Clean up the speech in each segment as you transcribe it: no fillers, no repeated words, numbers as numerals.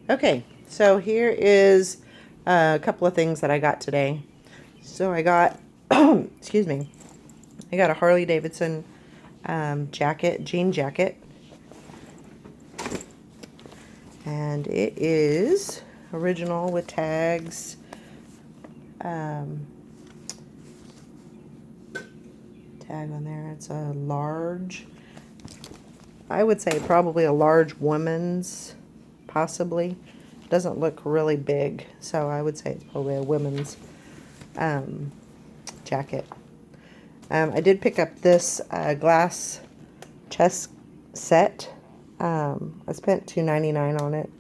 Okay, so here is a couple of things that I got today. So I got, excuse me, I got a Harley Davidson jacket, jean jacket, and it is original with tags. Um, Tag on there. It's a large. I would say probably a large woman's, possibly. Doesn't look really big, so I would say it's probably a women's um, jacket. I did pick up this glass chest set. I spent $2.99 on it,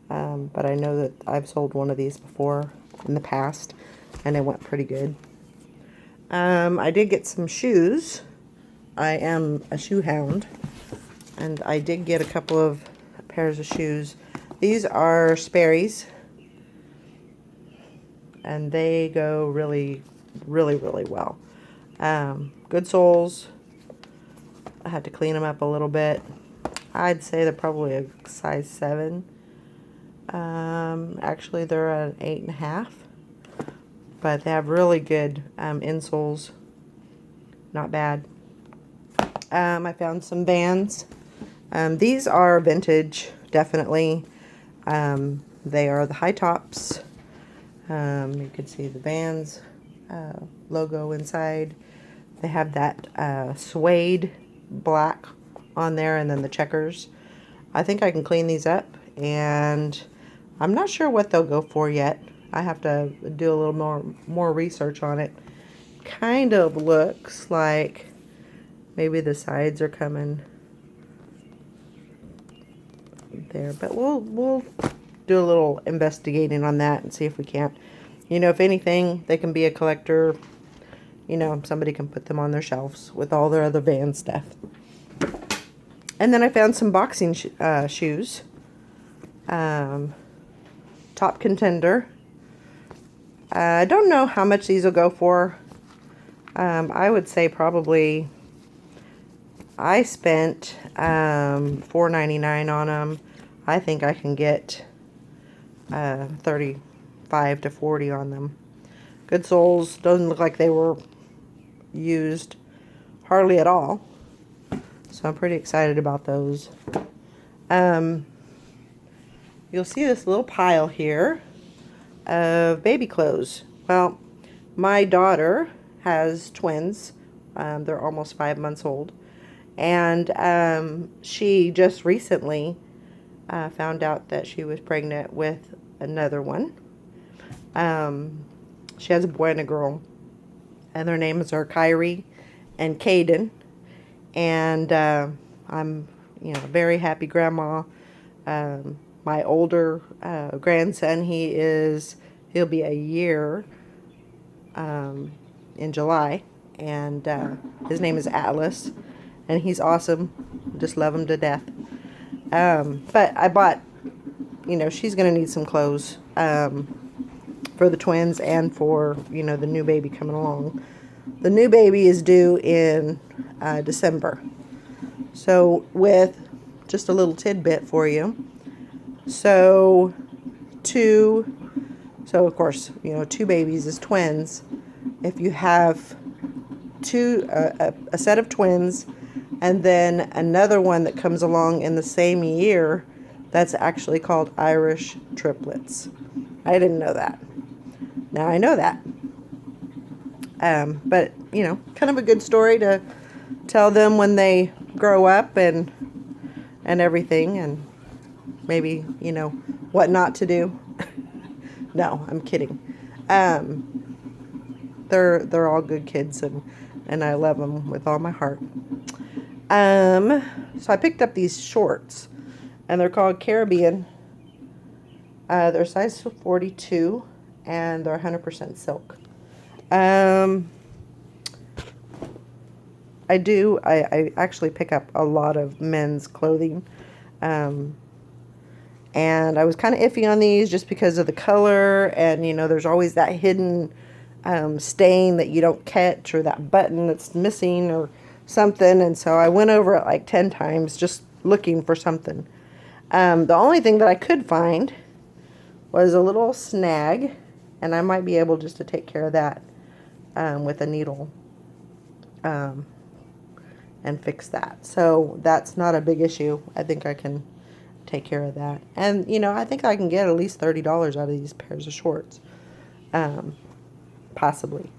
but I know that I've sold one of these before in the past, and it went pretty good. I did get some shoes. I am a shoe hound, and I did get a couple of pairs of shoes. These are Sperry's, and they go really, really, really well. Good soles. I had to clean them up a little bit. I'd say they're probably a size 7. Actually, they're an 8.5. But they have really good insoles. Not bad. I found some Vans. These are vintage, definitely. They are the high tops. You can see the Vans logo inside. They have that suede black on there, and then the checkers. I think I can clean these up, and I'm not sure what they'll go for yet. I have to do a little more research on it. Kind of looks like maybe the sides are coming there, but we'll do a little investigating on that and see if we can't. You know, if anything, they can be a collector. You know, somebody can put them on their shelves with all their other Van stuff. And then I found some boxing shoes. Top Contender. I don't know how much these will go for. I would say probably, I spent $4.99 on them. I think I can get 35 to 40 on them. Good soles. Doesn't look like they were used hardly at all. So I'm pretty excited about those. You'll see this little pile here of baby clothes. Well, my daughter has twins. They're almost 5 months old. And she just recently found out that she was pregnant with another one. She has a boy and a girl. And their names are Kyrie and Caden. And I'm, very happy grandma. My older grandson, he'll be a year in July, and his name is Atlas, and he's awesome. Just love him to death. But I bought, she's gonna need some clothes for the twins and for the new baby coming along. The new baby is due in December. So with just a little tidbit for you. So of course, 2 babies is twins. If you have a set of twins and then another one that comes along in the same year, that's actually called Irish triplets. I didn't know that. Now I know that. But, kind of a good story to tell them when they grow up and everything, and maybe, what not to do. No, I'm kidding. They're all good kids, and I love them with all my heart. So I picked up these shorts, and they're called Caribbean. They're size 42, and they're 100% silk. I actually pick up a lot of men's clothing. And I was kind of iffy on these just because of the color, and there's always that hidden stain that you don't catch, or that button that's missing or something. And so I went over it like 10 times just looking for something. The only thing that I could find was a little snag, and I might be able just to take care of that with a needle and fix that. So that's not a big issue. I think I can take care of that. And, you know, I think I can get at least $30 out of these pairs of shorts. Possibly.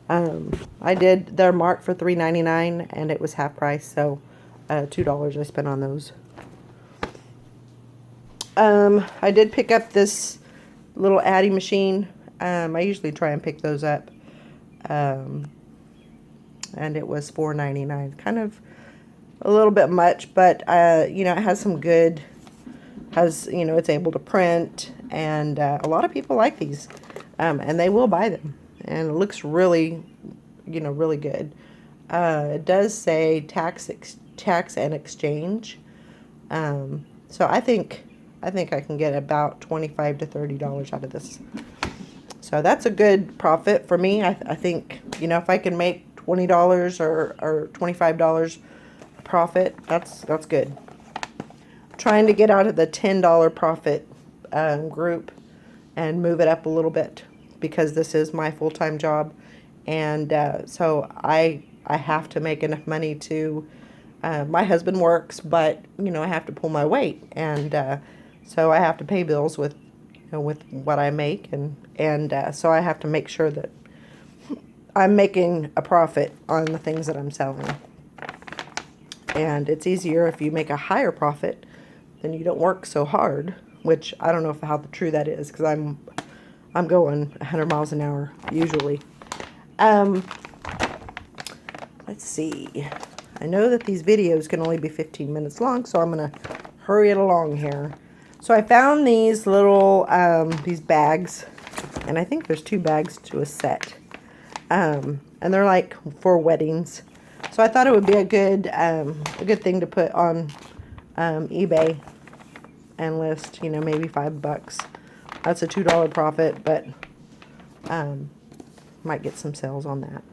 They're marked for $3.99 and it was half price, so $2 I spent on those. I did pick up this little Addy machine. I usually try and pick those up. And it was $4.99. Kind of a little bit much, but you know, it has some good, you know, it's able to print, and a lot of people like these, and they will buy them, and it looks really, you know, really good. It does say tax and exchange, so I think I can get about $25 to $30 out of this. So that's a good profit for me. I think, you know, if I can make $20 or $25 profit, that's good. I'm trying to get out of the $10 profit group and move it up a little bit, because this is my full-time job, and so I have to make enough money to. My husband works, but you know, I have to pull my weight, and so I have to pay bills with, you know, with what I make, and so I have to make sure that I'm making a profit on the things that I'm selling. And it's easier if you make a higher profit, then you don't work so hard, which I don't know how true that is, because I'm going 100 miles an hour usually. Let's see. I know that these videos can only be 15 minutes long, so I'm going to hurry it along here. So I found these little these bags, and I think there's 2 bags to a set. And they're like for weddings. So I thought it would be a good thing to put on eBay and list, you know, maybe $5. That's a $2 profit, but might get some sales on that.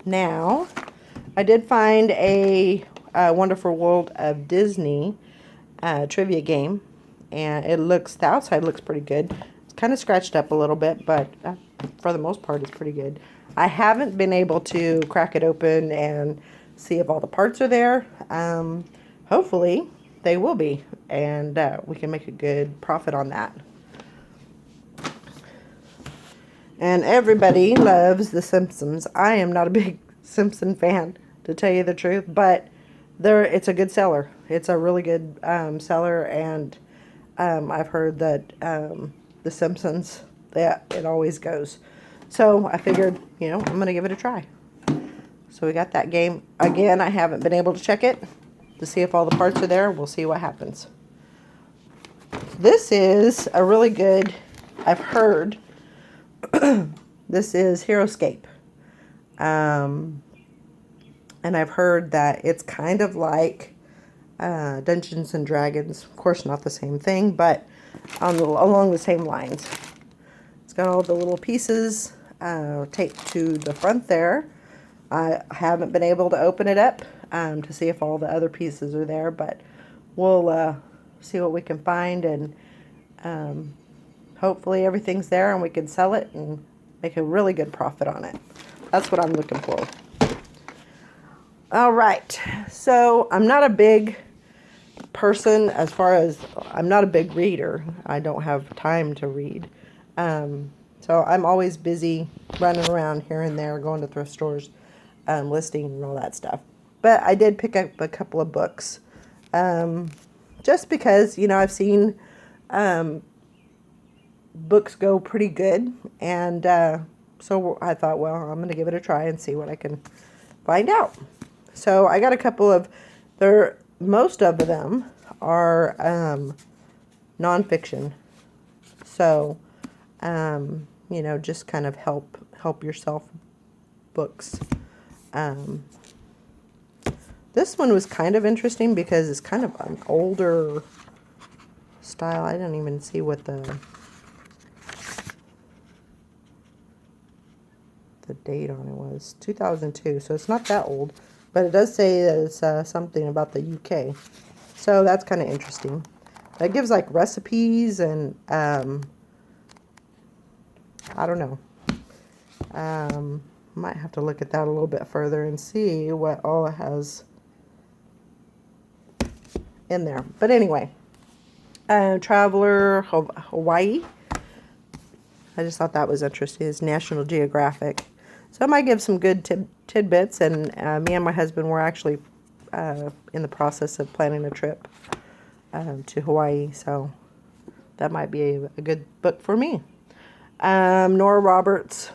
Now, I did find a Wonderful World of Disney trivia game, and the outside looks pretty good. It's kind of scratched up a little bit, but for the most part, it's pretty good. I haven't been able to crack it open and see if all the parts are there. Hopefully, they will be, and we can make a good profit on that. And everybody loves The Simpsons. I am not a big Simpson fan, to tell you the truth, but it's a good seller. It's a really good seller, and I've heard that The Simpsons, that it always goes. So I figured, you know, I'm going to give it a try. So we got that game. Again, I haven't been able to check it to see if all the parts are there. We'll see what happens. This is a really good, I've heard, this is Heroescape. And I've heard that it's kind of like Dungeons and Dragons. Of course, not the same thing, but along the same lines. It's got all the little pieces taped to the front there. I haven't been able to open it up to see if all the other pieces are there, but we'll see what we can find, and hopefully everything's there and we can sell it and make a really good profit on it. That's what I'm looking for. All right, so I'm not a big person as far as, I'm not a big reader. I don't have time to read. So I'm always busy running around here and there, going to thrift stores, listing and all that stuff. But I did pick up a couple of books, just because, you know, I've seen books go pretty good, and so I thought, well, I'm going to give it a try and see what I can find out. So I got a couple of, most of them are nonfiction. So, you know, just kind of help yourself books. This one was kind of interesting because it's kind of an older style. I didn't even see what the date on it was. 2002, so it's not that old. But it does say that it's something about the UK. So that's kind of interesting. It gives like recipes and I don't know. Might have to look at that a little bit further and see what all it has in there. But anyway, Traveler Hawaii. I just thought that was interesting. It's National Geographic. So I might give some good tidbits. And me and my husband were actually in the process of planning a trip to Hawaii. So that might be a good book for me. Nora Roberts.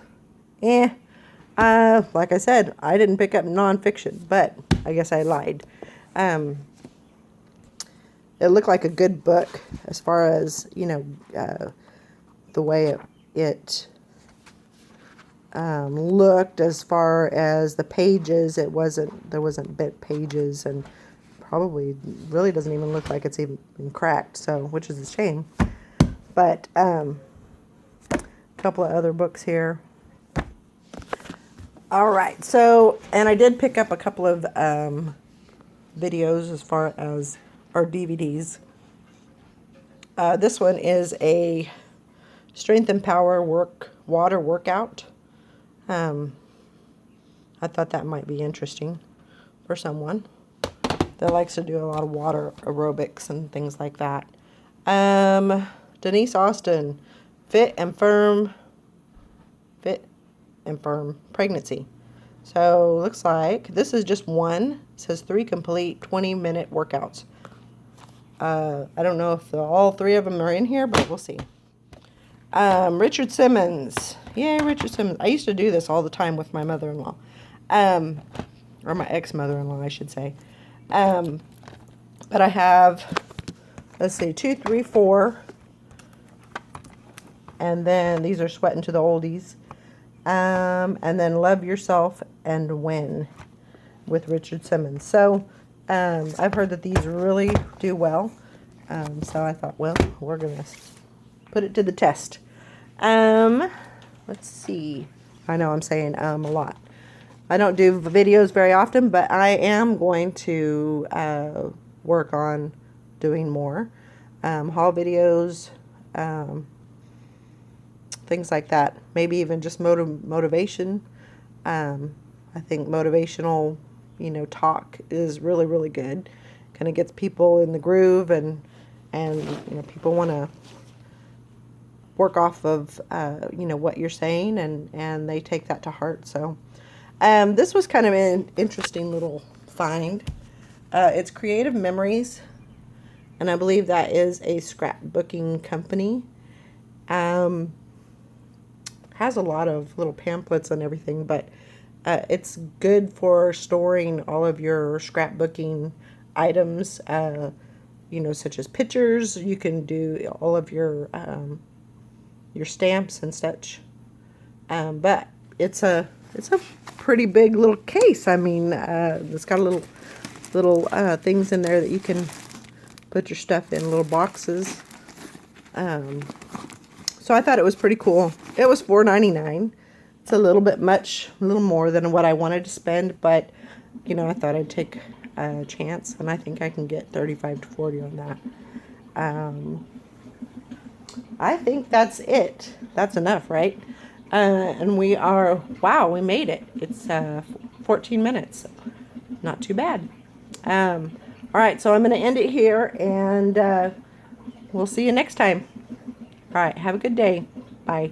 Like I said, I didn't pick up nonfiction, but I guess I lied. It looked like a good book as far as, you know, the way it looked, as far as the pages. There wasn't bent pages, and probably really doesn't even look like it's even been cracked, so, which is a shame. But a couple of other books here. All right, so, and I did pick up a couple of videos as far as our DVDs. This one is a Strength and Power water workout. I thought that might be interesting for someone that likes to do a lot of water aerobics and things like that. Denise Austin, Fit and Firm Pregnancy. So looks like this is just one. It says 3 complete 20-minute workouts. I don't know if all 3 of them are in here, but we'll see. Richard Simmons. Yay, Richard Simmons. I used to do this all the time with my mother-in-law. Or my ex-mother-in-law, I should say. But I have, let's see, 2, 3, 4. And then these are Sweating to the Oldies. And then Love Yourself and Win with Richard Simmons. So I've heard that these really do well. So I thought, well, we're going to put it to the test. Let's see. I know I'm saying a lot. I don't do videos very often, but I am going to work on doing more. Haul videos, things like that. Maybe even just motivation. I think motivational, you know, talk is really, really good. Kind of gets people in the groove, and you know, people want to work off of you know, what you're saying, and they take that to heart. So this was kind of an interesting little find. It's Creative Memories, and I believe that is a scrapbooking company. Has a lot of little pamphlets and everything, but it's good for storing all of your scrapbooking items, you know, such as pictures. You can do all of your stamps and such. But it's a pretty big little case. I mean, it's got little things in there that you can put your stuff in, little boxes. So I thought it was pretty cool. It was $4.99. It's a little bit much, a little more than what I wanted to spend, but you know, I thought I'd take a chance, and I think I can get 35 to 40 on that. I think that's it. That's enough, right? And we we made it. It's 14 minutes. Not too bad. All right, so I'm going to end it here, and we'll see you next time. All right, have a good day. Bye.